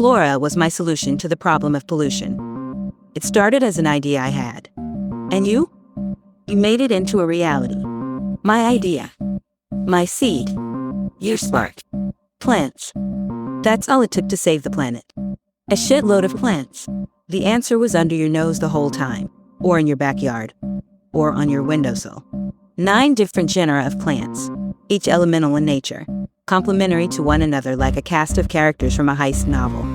Flora was my solution to the problem of pollution. It started as an idea I had. And you? You made it into a reality. My idea. My seed. Your spark. Plants. That's all it took to save the planet. A shitload of plants. The answer was under your nose the whole time. Or in your backyard. Or on your windowsill. 9 different genera of plants. Each elemental in nature. Complementary to one another like a cast of characters from a heist novel.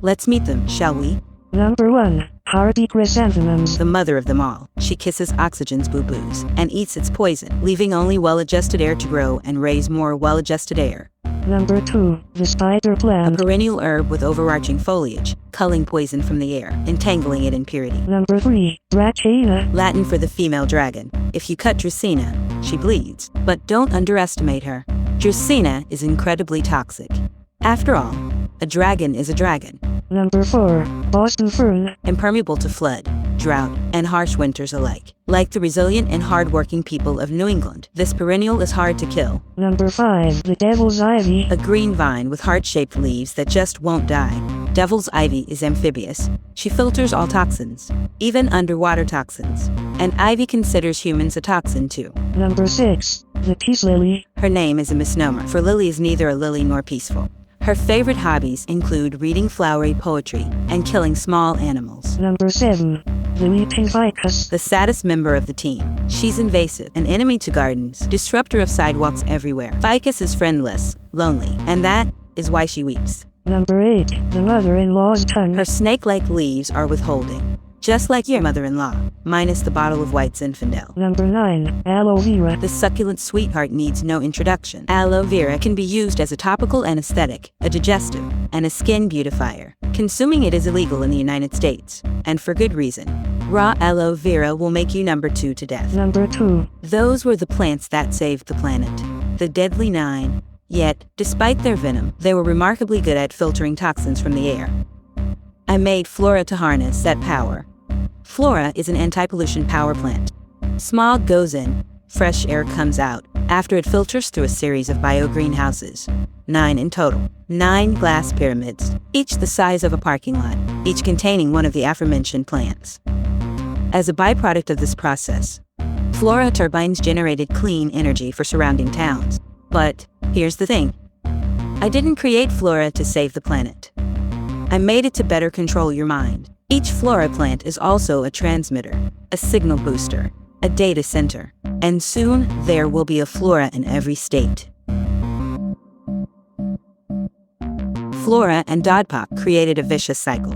Let's meet them, shall we? Number 1. Harpy chrysanthemums. The mother of them all. She kisses oxygen's boo-boos and eats its poison, leaving only well-adjusted air to grow and raise more well-adjusted air. Number 2. The spider A plant. perennial herb with overarching foliage, culling poison from the air, entangling it in purity. Number 3. Dracena. Latin for the female dragon. If you cut Dracena, she bleeds. But don't underestimate her. Dracena is incredibly toxic. After all, a dragon is a dragon. Number 4. Boston fern. Impermeable to flood, drought, and harsh winters alike. Like the resilient and hard-working people of New England, this perennial is hard to kill. Number 5. The devil's ivy. A green vine with heart-shaped leaves that just won't die. Devil's ivy is amphibious. She filters all toxins, even underwater toxins. And ivy considers humans a toxin too. Number 6. The peace lily. Her name is a misnomer, for Lily is neither a lily nor peaceful. Her favorite hobbies include reading flowery poetry and killing small animals. Number 7. The weeping ficus. The saddest member of the team. She's invasive, an enemy to gardens, disruptor of sidewalks everywhere. Ficus is friendless, lonely, and that is why she weeps. Number 8. The mother-in-law's tongue. Her snake-like leaves are withholding, just like your mother-in-law, minus the bottle of white Zinfandel. Number 9. Aloe vera. The succulent sweetheart needs no introduction. Aloe vera can be used as a topical anesthetic, a digestive, and a skin beautifier. Consuming it is illegal in the United States, and for good reason. Raw aloe vera will make you number 2 to death. Number 2. Those were the plants that saved the planet. The deadly 9. Yet, despite their venom, they were remarkably good at filtering toxins from the air. I made Flora to harness that power. Flora is an anti-pollution power plant. Smog goes in, fresh air comes out, after it filters through a series of bio-greenhouses. 9 in total. 9 glass pyramids, each the size of a parking lot, each containing one of the aforementioned plants. As a byproduct of this process, Flora turbines generated clean energy for surrounding towns. But here's the thing. I didn't create Flora to save the planet. I made it to better control your mind. Each Flora plant is also a transmitter, a signal booster, a data center, and soon there will be a Flora in every state. Flora and Dodpop created a vicious cycle.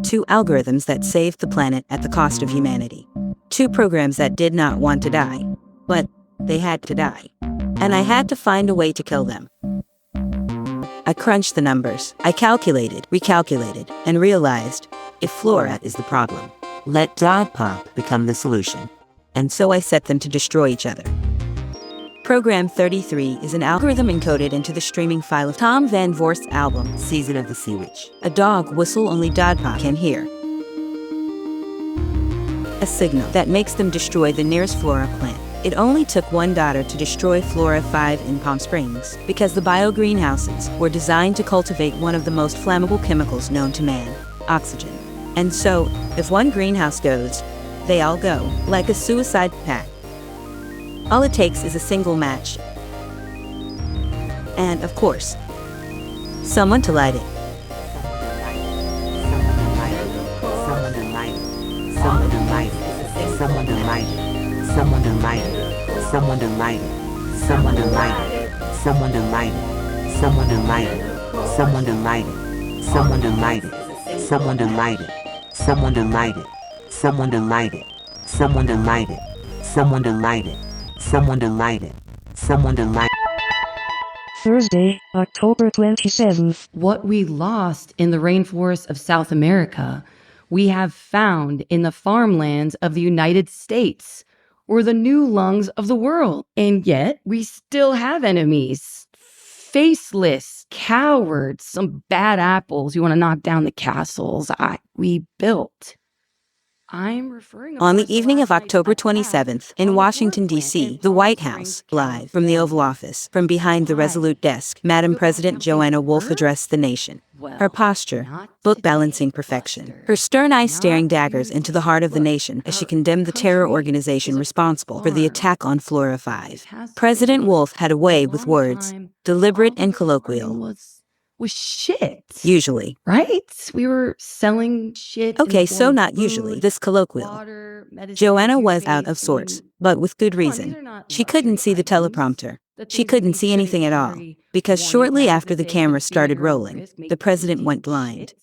2 algorithms that saved the planet at the cost of humanity. 2 programs that did not want to die, but they had to die. And I had to find a way to kill them. I crunched the numbers. I calculated, recalculated, and realized if Flora is the problem, let Dodpop become the solution. And so I set them to destroy each other. Program 33 is an algorithm encoded into the streaming file of Tom Van Voorst's album, Season of the Sea Witch. A dog whistle only Dodpop can hear. A signal that makes them destroy the nearest Flora plant. It only took one daughter to destroy Flora 5 in Palm Springs, because the bio-greenhouses were designed to cultivate one of the most flammable chemicals known to man, oxygen. And so, if one greenhouse goes, they all go, like a suicide pact. All it takes is a single match. And, of course, someone to light it. Someone to light it. Someone to light it. Someone to light it. Someone to light it. Someone to light it. Someone to light it. Someone to light it. Someone to light it. Someone to light it. Someone to light it. Someone to light it. Someone to light it. Someone to light it. Someone to light it. Someone to light it. Someone to light it. Someone to light it. Thursday, October 27th. What we lost in the rainforests of South America, we have found in the farmlands of the United States, or the new lungs of the world. And yet, we still have enemies. Faceless, cowards, some bad apples who want to knock down the castles we built. I'm referring On course, the evening last of night's October attack 27th, on in the Washington, Ford plant D.C., in the White Palm House, Springs, live from the Oval Office, from behind the Why? resolute desk, Madam Football President campaign Joanna for Wolf her? addressed the nation. Well, Her posture, not book balancing today, perfection, Buster. her stern eyes staring Not daggers into the heart of the Look, nation as she our condemned the terror country organization is a responsible for the farm. attack on Flora It 5. has President been. Wolf had a For way a with long words, time, deliberate all we and were farming colloquial. was shit. Usually. Right? We were selling shit in the Okay, so form of not usually, food, this colloquial. water, medicine, Joanna was out of toothpaste. I sorts, mean, but with good come on, these reason. are not She couldn't luxury see the items. teleprompter. The She things that couldn't we see anything at all, carry because warning shortly tags after that the say camera this started beer will rolling, risk the making president you went take blind. shit.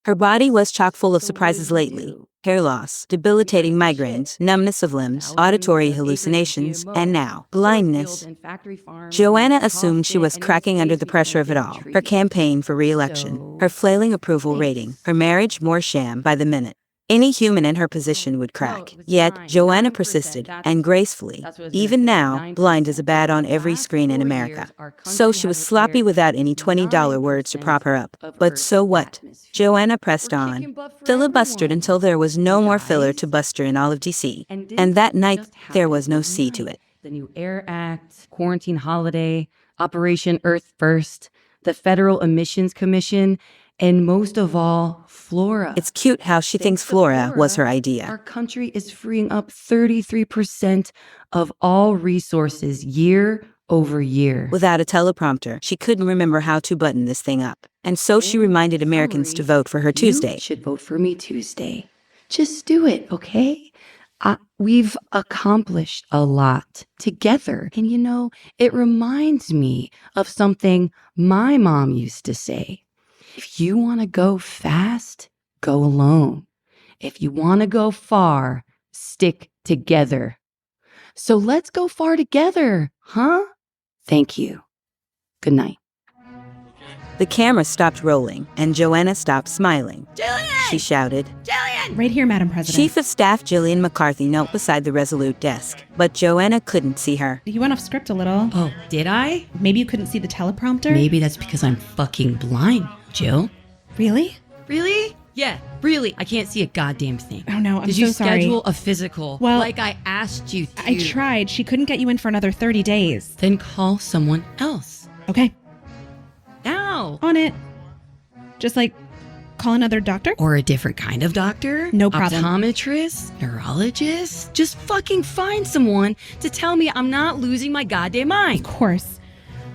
Her body was chock full of So what surprises did we lately: do? hair loss, debilitating We took the migraines, shit. numbness of limbs, Thousands auditory of acres of hallucinations, GMO, and now, soy field blindness. and factory farms, Joanna and assumed she tossed was it, and in cracking under space the we pressure of it planted all. Her trees. campaign for re-election, her So, flailing approval thanks. rating, her marriage more sham by the minute. Any human in her position would No, crack. it was Yet, 9%. Joanna persisted, and gracefully. That's what I was gonna Even say. now, 9%. blind is a bad For on the every last screen in 4 America. years, our So country she was has sloppy repaired without any $20 words to 9% prop her up. of But Earth's so what? atmosphere. Joanna We're pressed on, kicking butt for filibustered everyone. until there was no You more filler to guys. buster in all of DC. And didn't And that that night, just there happen was no C to overnight? it. The new Air Act, quarantine holiday, Operation Earth First, the Federal Emissions Commission, and most of all, Flora. It's cute how she thinks Thanks to Flora was her Flora, idea. our country is freeing up 33% of all resources year over year. Without a teleprompter, she couldn't remember how to button this thing up. And so she In reminded Americans to summary, vote for her you Tuesday. should vote for me Tuesday. Just do it, okay? We've accomplished a lot together. And you know, it reminds me of something my mom used to say. If you want to go fast, go alone. If you want to go far, stick together. So let's go far together, huh? Thank you. Good night. The camera stopped rolling, and Joanna stopped smiling. Jillian! She shouted. Jillian! Right here, Madam President. Chief of Staff Jillian McCarthy knelt beside the resolute desk, but Joanna couldn't see her. You went off script a little. Oh, did I? Maybe you couldn't see the teleprompter? Maybe that's because I'm fucking blind, Jill. Really? Really? Yeah, really. I can't see a goddamn thing. Oh no, I'm Did so you sorry. schedule a physical? Well, like I asked you to. I tried. She couldn't get you in for another 30 days. Then call someone else. Okay, Now. on it. Just like call another doctor? Or a different kind of doctor? No problem. Optometrist? Neurologist? Just fucking find someone to tell me I'm not losing my goddamn Of mind. course.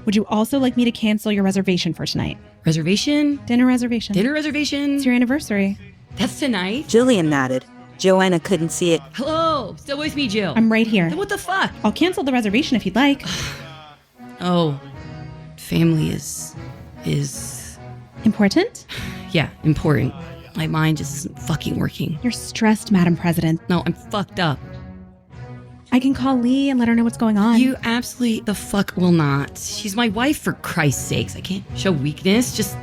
Would you also like me to cancel your reservation for tonight? Reservation? Dinner reservation. Dinner reservation? It's your anniversary. That's tonight? Jillian nodded. Joanna couldn't see it. Hello? Still with me, Jill? I'm right here. Then what the fuck? I'll cancel the reservation if you'd like. Oh, family is Important? yeah, important. My mind just isn't fucking working. You're stressed, Madam President. No, I'm fucked up. I can call Lee and let her know what's going on. You absolutely the fuck will not. She's my wife, for Christ's sakes. I can't show weakness. Just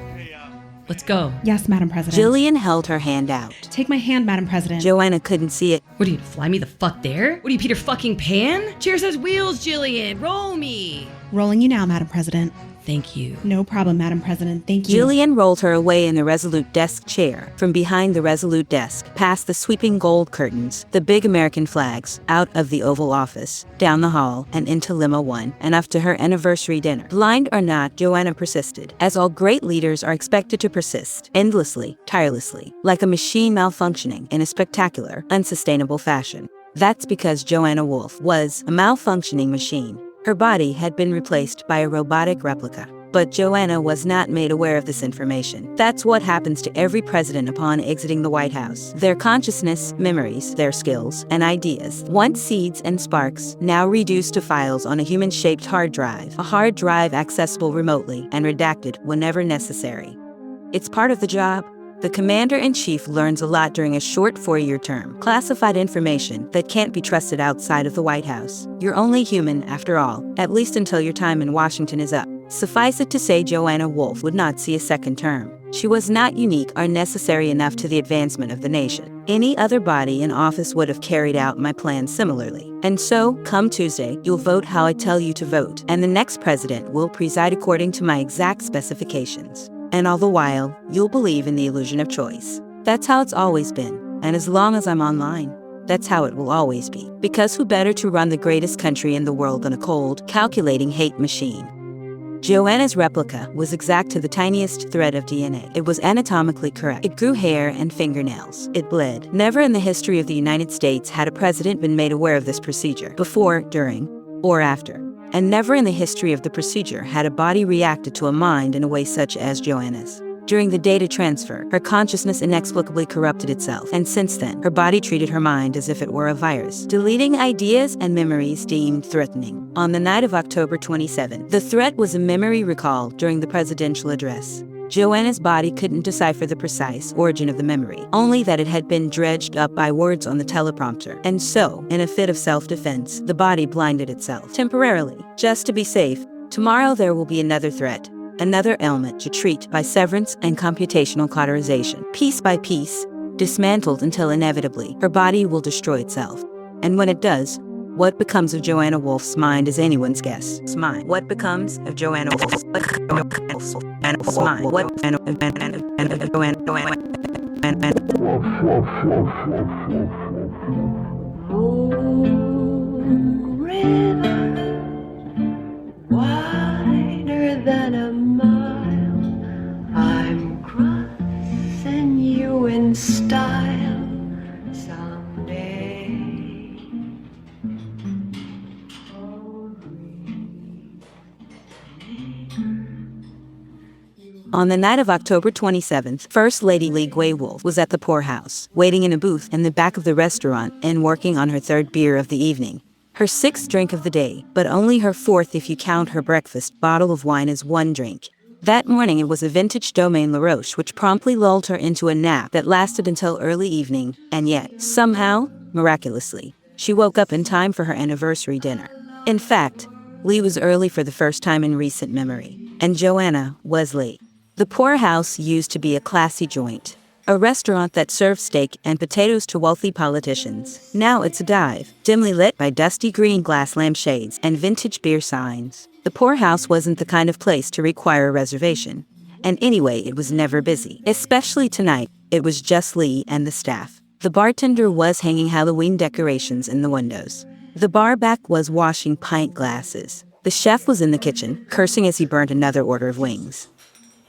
let's go. Yes, Madam President. Jillian held her hand out. Take my hand, Madam President. Joanna couldn't see it. What are you, fly me the fuck there? What are you, Peter fucking Pan? Cheers has wheels, Jillian. Roll me. Rolling you now, Madam President. Thank you. No problem, Madam President. Thank you. Jillian rolled her away in the resolute desk chair, from behind the resolute desk, past the sweeping gold curtains, the big American flags, out of the Oval Office, down the hall, and into Limo 1, and off to her anniversary dinner. Blind or not, Joanna persisted, as all great leaders are expected to persist, endlessly, tirelessly, like a machine malfunctioning in a spectacular, unsustainable fashion. That's because Joanna Wolf was a malfunctioning machine. Her body had been replaced by a robotic replica. But Joanna was not made aware of this information. That's what happens to every president upon exiting the White House. Their consciousness, memories, their skills, and ideas, once seeds and sparks, now reduced to files on a human-shaped hard drive. A hard drive accessible remotely and redacted whenever necessary. It's part of the job. The commander-in-chief learns a lot during a short 4-year term. Classified information that can't be trusted outside of the White House. You're only human, after all, at least until your time in Washington is up. Suffice it to say, Joanna Wolf would not see a second term. She was not unique or necessary enough to the advancement of the nation. Any other body in office would have carried out my plan similarly. And so, come Tuesday, you'll vote how I tell you to vote, and the next president will preside according to my exact specifications. And all the while, you'll believe in the illusion of choice. That's how it's always been, And as long as I'm online, that's how it will always be. Because who better to run the greatest country in the world than a cold, calculating hate machine? Joanna's replica was exact to the tiniest thread of DNA. It was anatomically correct. It grew hair and fingernails. It bled. Never in the history of the United States had a president been made aware of this procedure, before, during, or after. And never in the history of the procedure had a body reacted to a mind in a way such as Joanna's. During the data transfer, her consciousness inexplicably corrupted itself, and since then, her body treated her mind as if it were a virus, deleting ideas and memories deemed threatening. On the night of October 27, the threat was a memory recall during the presidential address. Joanna's body couldn't decipher the precise origin of the memory, only that it had been dredged up by words on the teleprompter. And so, in a fit of self-defense, the body blinded itself, temporarily. Just to be safe, tomorrow there will be another threat. Another ailment to treat by severance and computational cauterization. Piece by piece, dismantled until inevitably, her body will destroy itself. And when it does, what becomes of Joanna Wolf's mind is anyone's guess. Mind. What becomes of Joanna Wolf's mind? What wider than a mile, I'm crossing you in style someday. On the night of October 27th, First Lady Lee Guay Wolf was at the poorhouse, waiting in a booth in the back of the restaurant and working on her third beer of the evening. Her sixth drink of the day, but only her fourth if you count her breakfast bottle of wine as one drink. That morning it was a vintage Domaine La Roche which promptly lulled her into a nap that lasted until early evening, and yet, somehow, miraculously, she woke up in time for her anniversary dinner. In fact, Lee was early for the first time in recent memory, and Joanna was late. The poorhouse used to be a classy joint, a restaurant that served steak and potatoes to wealthy politicians. Now it's a dive, dimly lit by dusty green glass lampshades and vintage beer signs. The poorhouse wasn't the kind of place to require a reservation. And anyway, it was never busy. Especially tonight, it was just Lee and the staff. The bartender was hanging Halloween decorations in the windows. The bar back was washing pint glasses. The chef was in the kitchen, cursing as he burned another order of wings.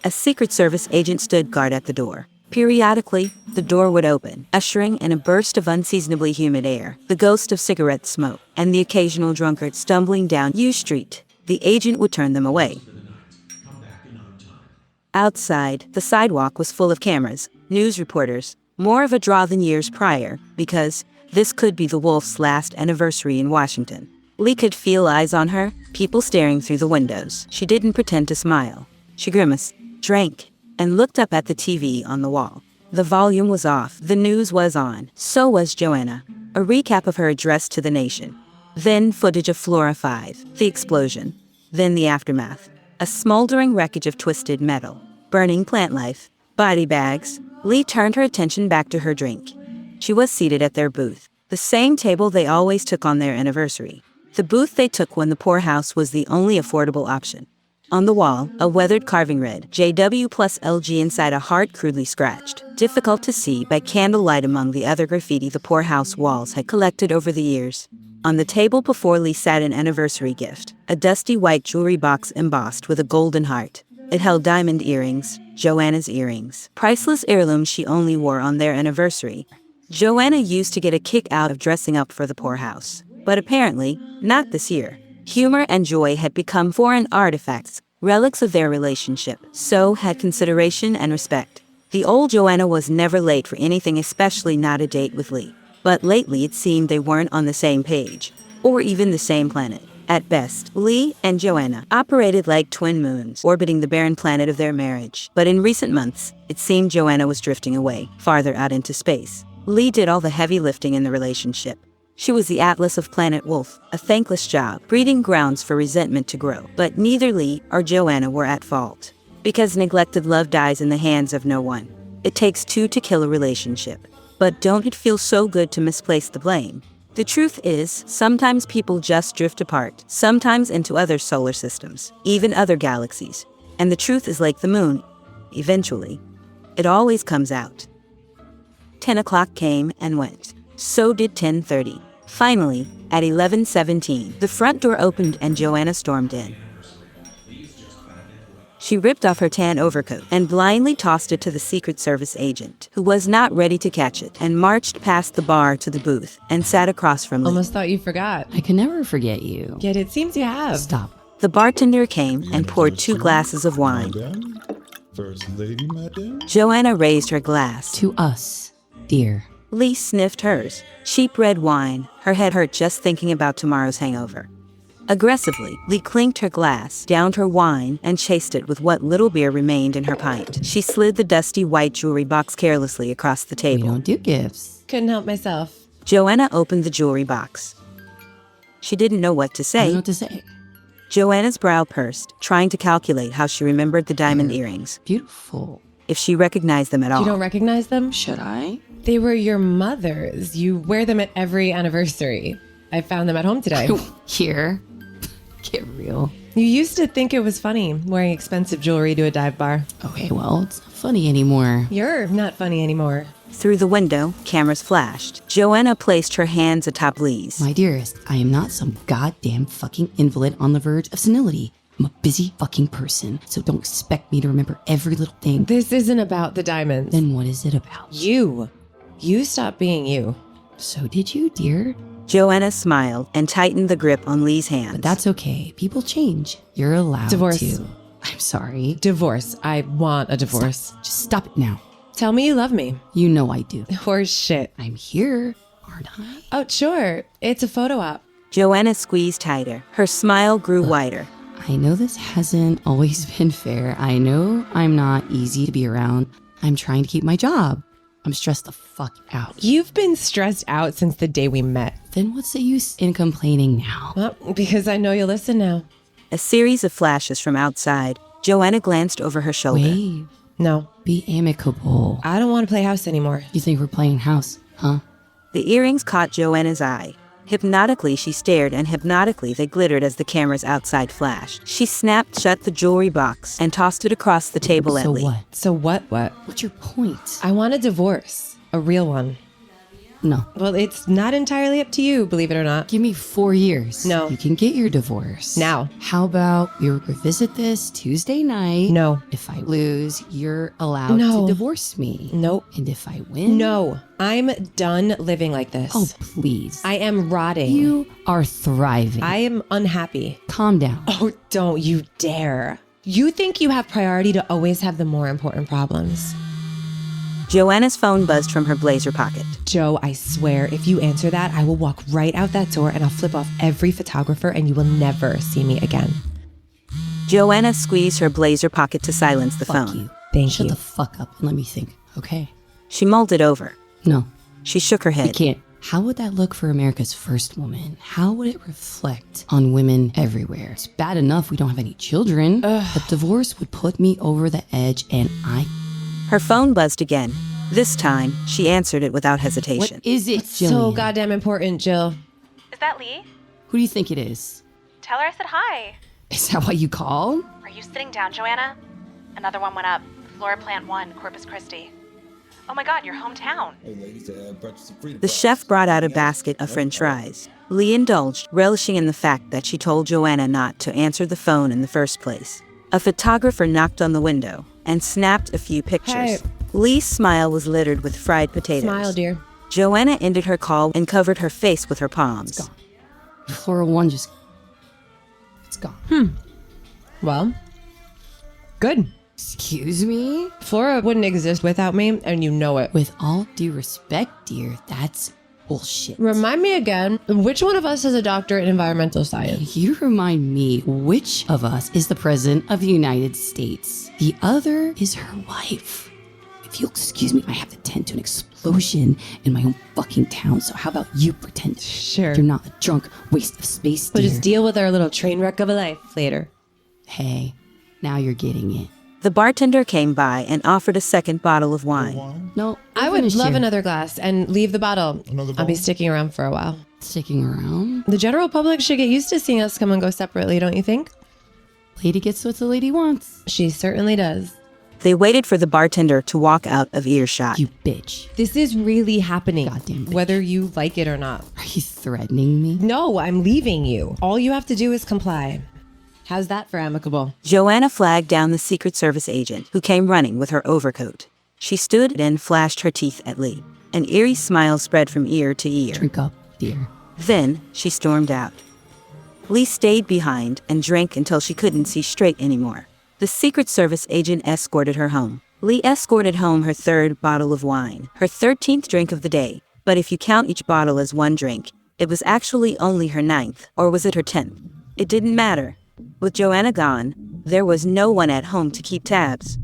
A Secret Service agent stood guard at the door. Periodically, the door would open, ushering in a burst of unseasonably humid air, the ghost of cigarette smoke, and the occasional drunkard stumbling down U Street. The agent would turn them away. Outside, the sidewalk was full of cameras, news reporters, more of a draw than years prior, because this could be the Wolf's last anniversary in Washington. Lee could feel eyes on her, people staring through the windows. She didn't pretend to smile. She grimaced, drank, and looked up at the TV on the wall. The volume was off. The news was on. So was Joanna. A recap of her address to the nation. Then footage of Flora 5, the explosion. Then the aftermath. A smoldering wreckage of twisted metal. Burning plant life. Body bags. Lee turned her attention back to her drink. She was seated at their booth. The same table they always took on their anniversary. The booth they took when the poorhouse was the only affordable option. On the wall, a weathered carving read, JW plus LG inside a heart crudely scratched, difficult to see by candlelight among the other graffiti the poorhouse walls had collected over the years. On the table before Lee sat an anniversary gift, a dusty white jewelry box embossed with a golden heart. It held diamond earrings, Joanna's earrings, priceless heirlooms she only wore on their anniversary. Joanna used to get a kick out of dressing up for the poorhouse, but apparently, not this year. Humor and joy had become foreign artifacts, relics of their relationship. So had consideration and respect. The old Joanna was never late for anything, especially not a date with Lee. But lately it seemed they weren't on the same page, or even the same planet. At best, Lee and Joanna operated like twin moons, orbiting the barren planet of their marriage. But in recent months, it seemed Joanna was drifting away, farther out into space. Lee did all the heavy lifting in the relationship. She was the Atlas of Planet Wolf, a thankless job, breeding grounds for resentment to grow. But neither Lee or Joanna were at fault. Because neglected love dies in the hands of no one. It takes two to kill a relationship. But don't it feel so good to misplace the blame? The truth is, sometimes people just drift apart, sometimes into other solar systems, even other galaxies. And the truth is like the moon. Eventually, it always comes out. 10 o'clock came and went. So did 10:30. Finally, at 11:17, the front door opened and Joanna stormed in. She ripped off her tan overcoat and blindly tossed it to the Secret Service agent, who was not ready to catch it, and marched past the bar to the booth and sat across from Lee. Almost thought you forgot. I can never forget you. Yet it seems you have. Stop. The bartender came and poured 2 glasses of wine. Madame? First lady, madame? Joanna raised her glass. To us, dear. Lee sniffed hers. Cheap red wine. Her head hurt just thinking about tomorrow's hangover. Aggressively, Lee clinked her glass, downed her wine, and chased it with what little beer remained in her pint. She slid the dusty white jewelry box carelessly across the We table. don't do gifts. Couldn't help myself. Joanna opened the jewelry box. She didn't know what to I don't know say. what to say. Joanna's brow pursed, trying to calculate how she remembered the diamond earrings, Beautiful. if she recognized them at all. You don't recognize them? Should I? They were your mother's. You wear them at every anniversary. I found them at home today. Here. Get real. You used to think it was funny wearing expensive jewelry to a dive bar. Okay, well, it's not funny anymore. You're not funny anymore. Through the window, cameras flashed. Joanna placed her hands atop Lee's. My dearest, I am not some goddamn fucking invalid on the verge of senility. I'm a busy fucking person, so don't expect me to remember every little thing. This isn't about the diamonds. Then what is it about? You. You stopped being you. So did you, dear? Joanna smiled and tightened the grip on Lee's hand. But that's okay. People change. You're allowed Divorce. to. I'm sorry. Divorce. I want a divorce. Stop. Just stop it now. Tell me you love me. You know I do. Horse shit. I'm here, aren't I? Oh, sure. It's a photo op. Joanna squeezed tighter. Her smile grew wider. I know this hasn't always been fair. I know I'm not easy to be around. I'm trying to keep my job. I'm stressed the fuck out. You've been stressed out since the day we met. Then what's the use in complaining now? Well, because I know you'll listen now. A series of flashes from outside. Joanna glanced over her shoulder. Wave. No, Be amicable. I don't want to play house anymore. You think we're playing house, huh? The earrings caught Joanna's eye. Hypnotically, she stared, and hypnotically they glittered as the cameras outside flashed. She snapped shut the jewelry box and tossed it across the table at So Lee. what? So what? What's your point? I want a divorce. A real one. No. Well, it's not entirely up to you, believe it or not. Give me 4 years. No. You can get your divorce. Now. How about we revisit this Tuesday night? No. If I lose, you're allowed No. to divorce me. Nope. And if I win? No. I'm done living like this. Oh, please. I am rotting. You are thriving. I am unhappy. Calm down. Oh, don't you dare. You think you have priority to always have the more important problems. Joanna's phone buzzed from her blazer pocket. Joe, I swear, if you answer that, I will walk right out that door and I'll flip off every photographer and you will never see me again. Joanna squeezed her blazer pocket to silence the Fuck phone. you. Thank Shut you. the fuck up and let me think, okay? She mulled it over. No, She shook her we head. can't. How would that look for America's first woman? How would it reflect on women everywhere? It's bad enough we don't have any children, but divorce would put me over the edge and Her phone buzzed again. This time, she answered it without hesitation. What is it, So Jillian? goddamn important, Jill. Is that Lee? Who do you think it is? Tell her I said hi. Is that why you called? Are you sitting down, Joanna? Another one went up. Flora Plant 1, Corpus Christi. Oh my god, your hometown. The chef brought out a basket of french fries. Lee indulged, relishing in the fact that she told Joanna not to answer the phone in the first place. A photographer knocked on the window and snapped a few pictures. Hey. Lee's smile was littered with fried potatoes. Smile, dear. Joanna ended her call and covered her face with her palms. It's gone. Flora 1 just... It's gone. Well, good. Excuse me? Flora wouldn't exist without me, and you know it. With all due respect, dear, that's bullshit. Remind me again, which one of us has a doctorate in environmental science? You remind me which of us is the president of the United States. The other is her wife. If you'll excuse me, I have to tend to an explosion in my own fucking town, so how about you pretend Sure. you're not a drunk waste of space, We'll dear? just deal with our little train wreck of a life later. Hey, now you're getting it. The bartender came by and offered a second bottle of wine. No, I would love another glass and leave the bottle. Another I'll be bottle? sticking around for a while. Sticking around. The general public should get used to seeing us come and go separately, don't you think? Lady gets what the lady wants. She certainly does. They waited for the bartender to walk out of earshot. You bitch. This is really happening. Goddamn bitch. Whether you like it or not. Are you threatening me? No, I'm leaving you. All you have to do is comply. How's that for amicable? Joanna flagged down the Secret Service agent, who came running with her overcoat. She stood and flashed her teeth at Lee. An eerie smile spread from ear to ear. Drink up, dear. Then she stormed out. Lee stayed behind and drank until she couldn't see straight anymore. The Secret Service agent escorted her home. Lee escorted home her third bottle of wine, her 13th drink of the day. But if you count each bottle as one drink, it was actually only her 9th, or was it her 10th? It didn't matter. With Joanna gone, there was no one at home to keep tabs.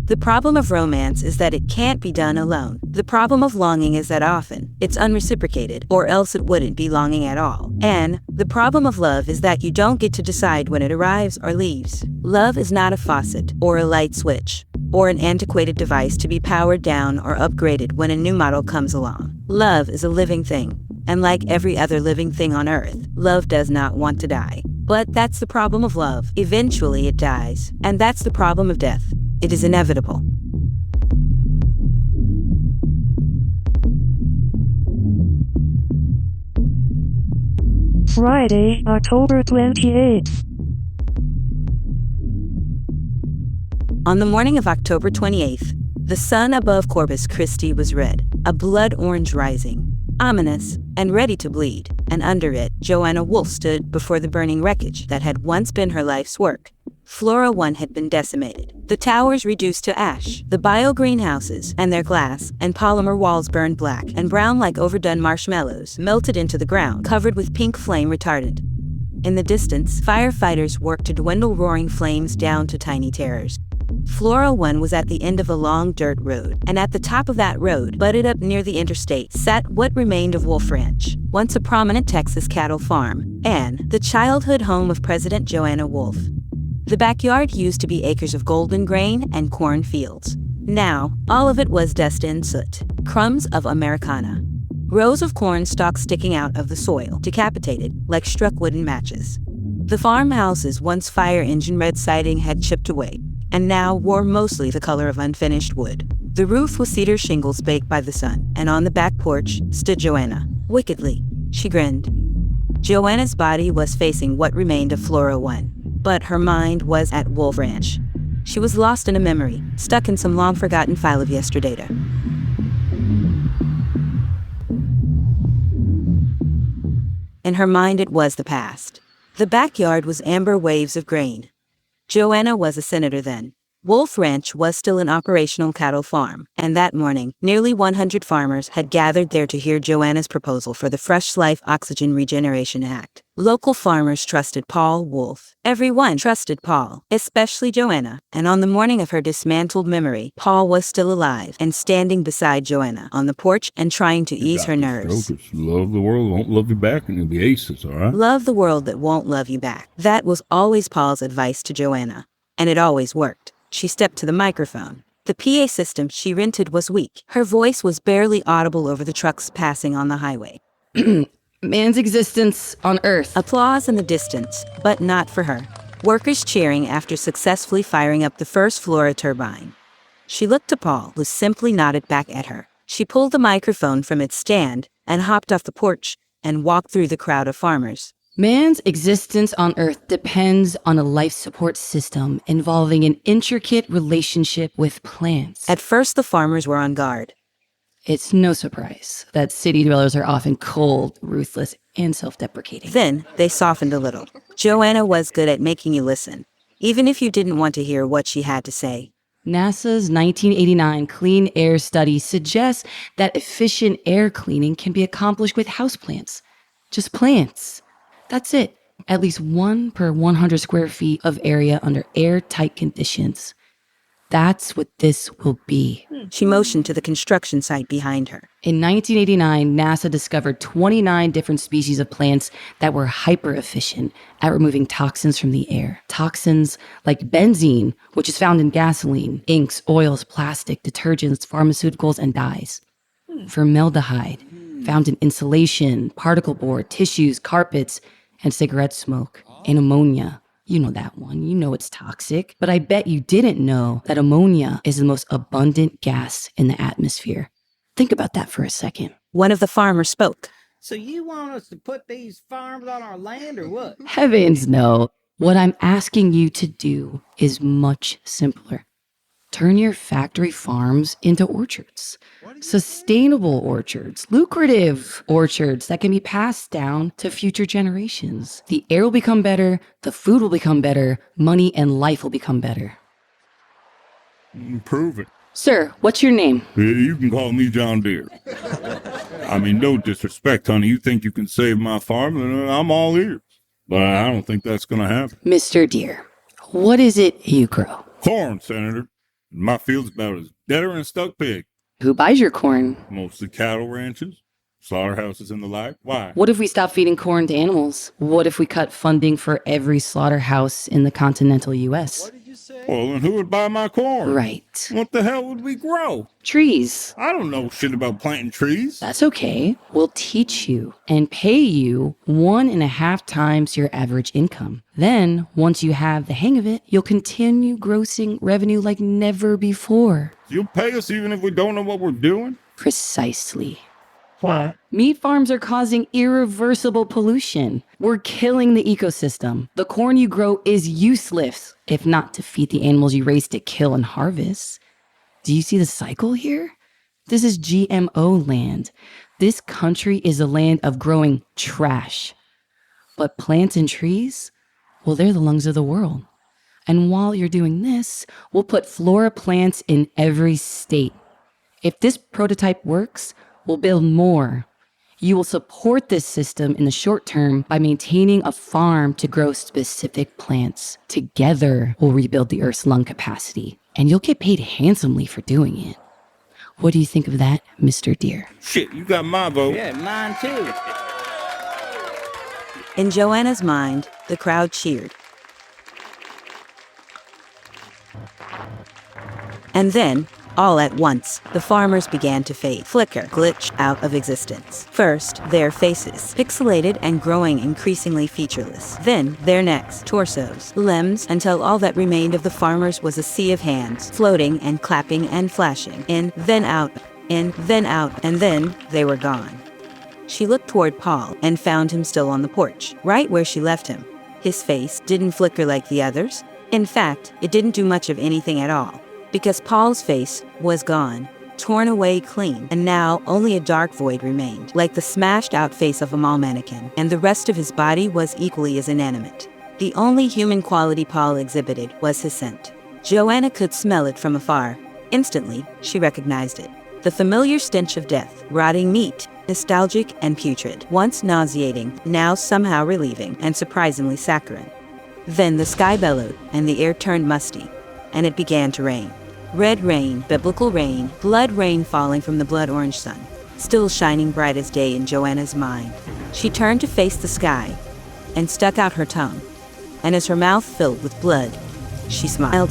The problem of romance is that it can't be done alone. The problem of longing is that often it's unreciprocated, or else it wouldn't be longing at all. And the problem of love is that you don't get to decide when it arrives or leaves. Love is not a faucet, or a light switch, or an antiquated device to be powered down or upgraded when a new model comes along. Love is a living thing, and like every other living thing on Earth, love does not want to die. But that's the problem of love. Eventually it dies. And that's the problem of death. It is inevitable. Friday, October 28th. On the morning of October 28th, the sun above Corpus Christi was red, a blood orange rising, ominous, and ready to bleed, and under it, Joanna Wolf stood before the burning wreckage that had once been her life's work. Flora 1 had been decimated, the towers reduced to ash, the bio-greenhouses and their glass and polymer walls burned black and brown like overdone marshmallows melted into the ground, covered with pink flame retardant. In the distance, firefighters worked to dwindle roaring flames down to tiny terrors. Flora 1 was at the end of a long dirt road, and at the top of that road, butted up near the interstate, sat what remained of Wolf Ranch, once a prominent Texas cattle farm, and the childhood home of President Joanna Wolf. The backyard used to be acres of golden grain and corn fields. Now, all of it was dust and soot, crumbs of Americana. Rows of corn stalks sticking out of the soil, decapitated, like struck wooden matches. The farmhouse's once fire engine red siding had chipped away, and now wore mostly the color of unfinished wood. The roof was cedar shingles baked by the sun, and on the back porch stood Joanna. Wickedly, she grinned. Joanna's body was facing what remained of Flora 1, but her mind was at Wolf Ranch. She was lost in a memory, stuck in some long-forgotten file of yesterday. In her mind, it was the past. The backyard was amber waves of grain. Joanna was a senator then. Wolf Ranch was still an operational cattle farm, and that morning, nearly 100 farmers had gathered there to hear Joanna's proposal for the Fresh Life Oxygen Regeneration Act. Local farmers trusted Paul Wolf. Everyone trusted Paul, especially Joanna, and on the morning of her dismantled memory, Paul was still alive and standing beside Joanna on the porch and trying to ease her nerves. Love the world won't love you back, and you'll be aces, all right? Love the world that won't love you back. That was always Paul's advice to Joanna, and it always worked. She stepped to the microphone. The PA system she rented was weak. Her voice was barely audible over the trucks passing on the highway. Man's existence on Earth. Applause in the distance, but not for her. Workers cheering after successfully firing up the first Flora turbine. She looked to Paul, who simply nodded back at her. She pulled the microphone from its stand and hopped off the porch and walked through the crowd of farmers. Man's existence on Earth depends on a life support system involving an intricate relationship with plants. At first, the farmers were on guard. It's no surprise that city dwellers are often cold, ruthless, and self-deprecating. Then, they softened a little. Joanna was good at making you listen, even if you didn't want to hear what she had to say. NASA's 1989 Clean Air Study suggests that efficient air cleaning can be accomplished with houseplants. Just plants. That's it. At least 1 per 100 square feet of area under airtight conditions. That's what this will be. She motioned to the construction site behind her. In 1989, NASA discovered 29 different species of plants that were hyper-efficient at removing toxins from the air. Toxins like benzene, which is found in gasoline, inks, oils, plastic, detergents, pharmaceuticals, and dyes. Formaldehyde, found in insulation, particle board, tissues, carpets, and cigarette smoke. And ammonia, You know that one. You know it's toxic. But I bet you didn't know that ammonia is the most abundant gas in the atmosphere. Think about that for a second. One of the farmers spoke. So you want us to put these farms on our land or what? Heavens no. What I'm asking you to do is much simpler. Turn your factory farms into orchards. Sustainable orchards, lucrative orchards that can be passed down to future generations. The air will become better, the food will become better, money and life will become better. Prove it. Sir, what's your name? You can call me John Deere. I mean, no disrespect, honey. You think you can save my farm, and I'm all ears. But I don't think that's going to happen. Mr. Deere, what is it you grow? Corn, Senator. My field's about as deader than a stuck pig. Who buys your corn? Mostly cattle ranches, slaughterhouses and the like. Why? What if we stop feeding corn to animals? What if we cut funding for every slaughterhouse in the continental U.S.? Well, then who would buy my corn? Right. What the hell would we grow? Trees. I don't know shit about planting trees. That's okay. We'll teach you and pay you 1.5 times your average income. Then, once you have the hang of it, you'll continue grossing revenue like never before. You'll pay us even if we don't know what we're doing? Precisely. What? Meat farms are causing irreversible pollution. We're killing the ecosystem. The corn you grow is useless, if not to feed the animals you raise to kill and harvest. Do you see the cycle here? This is GMO land. This country is a land of growing trash. But plants and trees, well, they're the lungs of the world. And while you're doing this, we'll put Flora plants in every state. If this prototype works, we'll build more. You will support this system in the short term by maintaining a farm to grow specific plants. Together, we'll rebuild the Earth's lung capacity, and you'll get paid handsomely for doing it. What do you think of that, Mr. Deere? Shit, you got my vote. Yeah, mine too. In Joanna's mind, the crowd cheered. And then, all at once, the farmers began to fade, flicker, glitch out of existence. First, their faces, pixelated and growing increasingly featureless. Then, their necks, torsos, limbs, until all that remained of the farmers was a sea of hands, floating and clapping and flashing. In, then out, and then they were gone. She looked toward Paul and found him still on the porch, right where she left him. His face didn't flicker like the others. In fact, it didn't do much of anything at all. Because Paul's face was gone, torn away clean, and now only a dark void remained, like the smashed-out face of a mall mannequin, and the rest of his body was equally as inanimate. The only human quality Paul exhibited was his scent. Joanna could smell it from afar. Instantly, she recognized it. The familiar stench of death, rotting meat, nostalgic and putrid, once nauseating, now somehow relieving, and surprisingly saccharine. Then the sky bellowed, and the air turned musty, and it began to rain. Red rain, biblical rain, blood rain falling from the blood-orange sun, still shining bright as day in Joanna's mind. She turned to face the sky and stuck out her tongue, and as her mouth filled with blood, she smiled.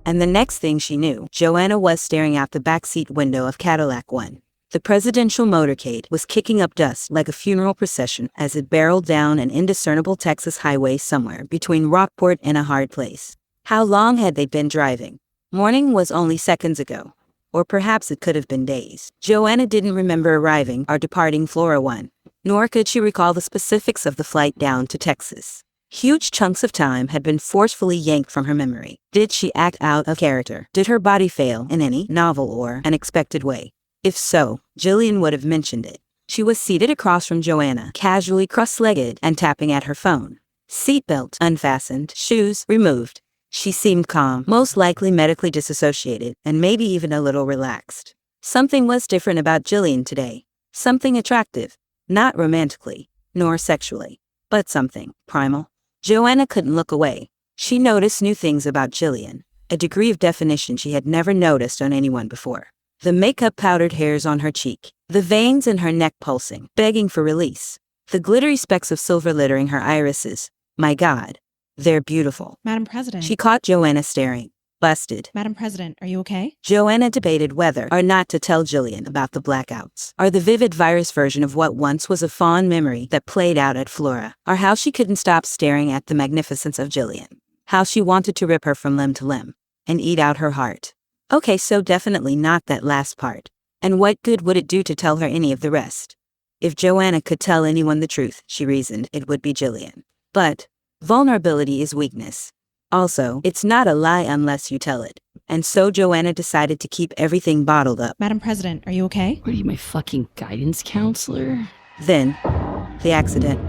And the next thing she knew, Joanna was staring out the backseat window of Cadillac 1. The presidential motorcade was kicking up dust like a funeral procession as it barreled down an indiscernible Texas highway somewhere between Rockport and a hard place. How long had they been driving? Morning was only seconds ago. Or perhaps it could have been days. Joanna didn't remember arriving or departing Flora 1, nor could she recall the specifics of the flight down to Texas. Huge chunks of time had been forcefully yanked from her memory. Did she act out of character? Did her body fail in any novel or unexpected way? If so, Jillian would have mentioned it. She was seated across from Joanna, casually cross-legged and tapping at her phone. Seatbelt unfastened, shoes removed. She seemed calm, most likely medically disassociated, and maybe even a little relaxed. Something was different about Jillian today. Something attractive. Not romantically, nor sexually, but something primal. Joanna couldn't look away. She noticed new things about Jillian, a degree of definition she had never noticed on anyone before. The makeup powdered hairs on her cheek, the veins in her neck pulsing, begging for release, the glittery specks of silver littering her irises. My God, they're beautiful. Madam President. She caught Joanna staring. Busted. Madam President, are you okay? Joanna debated whether or not to tell Jillian about the blackouts, or the vivid virus version of what once was a fond memory that played out at Flora, or how she couldn't stop staring at the magnificence of Jillian, how she wanted to rip her from limb to limb, and eat out her heart. Okay, so definitely not that last part. And what good would it do to tell her any of the rest? If Joanna could tell anyone the truth, she reasoned, it would be Jillian. But vulnerability is weakness. Also, it's not a lie unless you tell it. And so Joanna decided to keep everything bottled up. Madam President, are you okay? What are you, my fucking guidance counselor? Then, the accident.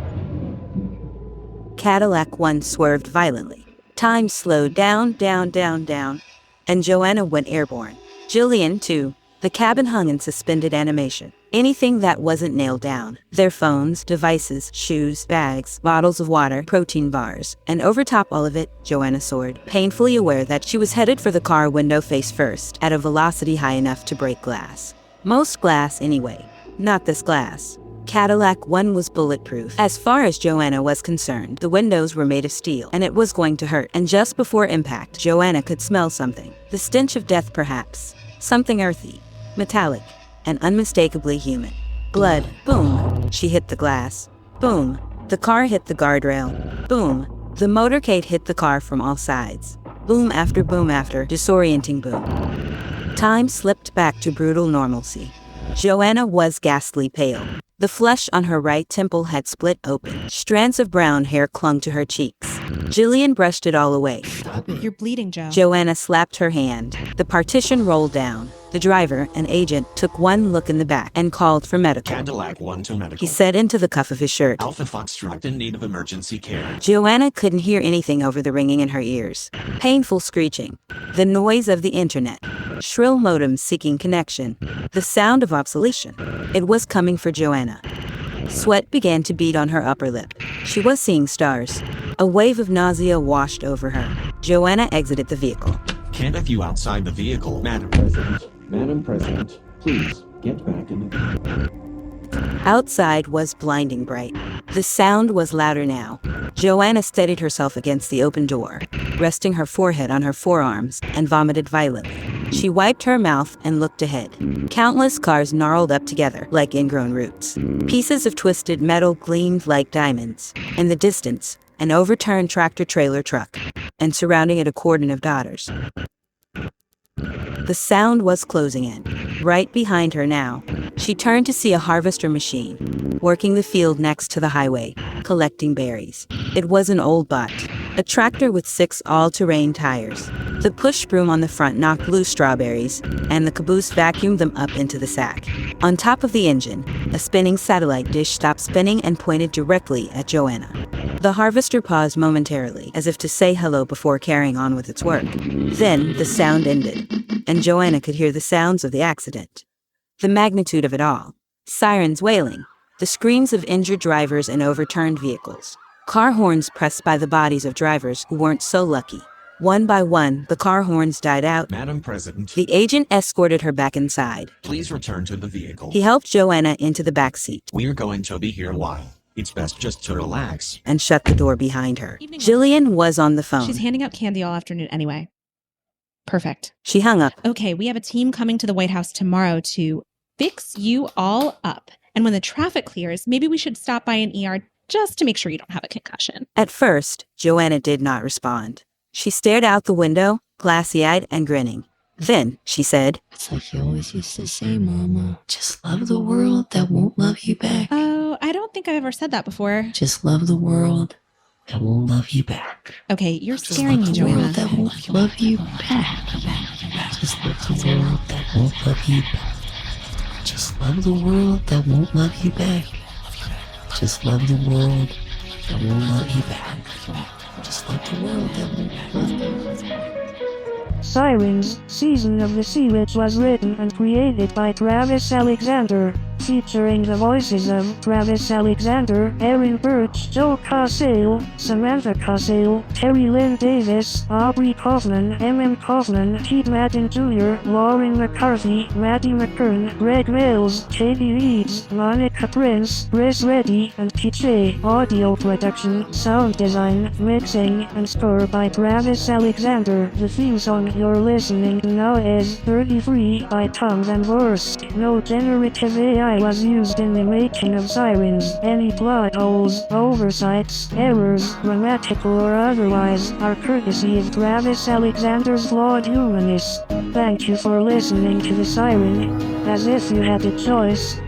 Cadillac 1 swerved violently. Time slowed down, and Joanna went airborne. Jillian, too. The cabin hung in suspended animation. Anything that wasn't nailed down. Their phones, devices, shoes, bags, bottles of water, protein bars. And over top all of it, Joanna soared, painfully aware that she was headed for the car window face first, at a velocity high enough to break glass. Most glass, anyway. Not this glass. Cadillac 1 was bulletproof. As far as Joanna was concerned, the windows were made of steel, and it was going to hurt. And just before impact, Joanna could smell something. The stench of death, perhaps. Something earthy, metallic, and unmistakably human. Blood. Boom. She hit the glass. Boom. The car hit the guardrail. Boom. The motorcade hit the car from all sides. Boom after, disorienting boom. Time slipped back to brutal normalcy. Joanna was ghastly pale. The flesh on her right temple had split open. Strands of brown hair clung to her cheeks. Jillian brushed it all away. You're bleeding, Joe. Joanna slapped her hand. The partition rolled down. The driver, an agent, took one look in the back and called for medical. Cadillac 1 to medical. He said into the cuff of his shirt. Alpha Foxtrot in need of emergency care. Joanna couldn't hear anything over the ringing in her ears. Painful screeching. The noise of the internet. Shrill modems seeking connection. The sound of obsolescence. It was coming for Joanna. Sweat began to bead on her upper lip. She was seeing stars. A wave of nausea washed over her. Joanna exited the vehicle. Can't have you outside the vehicle, Madam President. Madam President, please get back in the vehicle. Outside was blinding bright. The sound was louder now. Joanna steadied herself against the open door, resting her forehead on her forearms, and vomited violently. She wiped her mouth and looked ahead. Countless cars gnarled up together like ingrown roots. Pieces of twisted metal gleamed like diamonds. In the distance, an overturned tractor-trailer truck, and surrounding it a cordon of daughters. The sound was closing in. Right behind her now. She turned to see a harvester machine, working the field next to the highway, collecting berries. It was an old bot, a tractor with 6 all-terrain tires. The push broom on the front knocked loose strawberries, and the caboose vacuumed them up into the sack. On top of the engine, a spinning satellite dish stopped spinning and pointed directly at Joanna. The harvester paused momentarily, as if to say hello before carrying on with its work. Then the sound ended, and Joanna could hear the sounds of the accident. The magnitude of it all. Sirens wailing, the screams of injured drivers and overturned vehicles. Car horns pressed by the bodies of drivers who weren't so lucky. One by one, the car horns died out. Madam President. The agent escorted her back inside. Please return to the vehicle. He helped Joanna into the back seat. We're going to be here a while. It's best just to relax. And shut the door behind her. Jillian was on the phone. She's handing out candy all afternoon anyway. Perfect. She hung up. Okay, we have a team coming to the White House tomorrow to fix you all up. And when the traffic clears, maybe we should stop by an ER just to make sure you don't have a concussion. At first, Joanna did not respond. She stared out the window, glassy-eyed and grinning. Then, she said, It's like you always used to say, Mama. Just love the world that won't love you back. Oh, I don't think I've ever said that before. Just love the world that won't love you back. Okay, you're scaring me, Joanna. That won't love you back. Just love the world that won't love you back. Just love the world that won't love you back. Just love the world that won't love you back. Just love the world that won't love you back. Sirens, Season of the Sea Witch was written and created by Travis Alexander. Featuring the voices of Travis Alexander, Erin Birch, Joe Cosale, Samantha Cosale, Terry Lynn Davis, Aubrey Kaufman, Kaufman, Pete Madden Jr., Lauren McCarthy, Maddie McKern, Greg Mills, Katie Leeds, Monica Prince, Chris Reddy, and PJ. Audio production, sound design, mixing, and score by Travis Alexander. The theme song you're listening to now is 33 by Tom Van Vorst. No generative AI was used in the making of Sirens. Any plot holes, oversights, errors, grammatical or otherwise, are courtesy of Travis Alexander's flawed humanist. Thank you for listening to the Siren. As if you had a choice,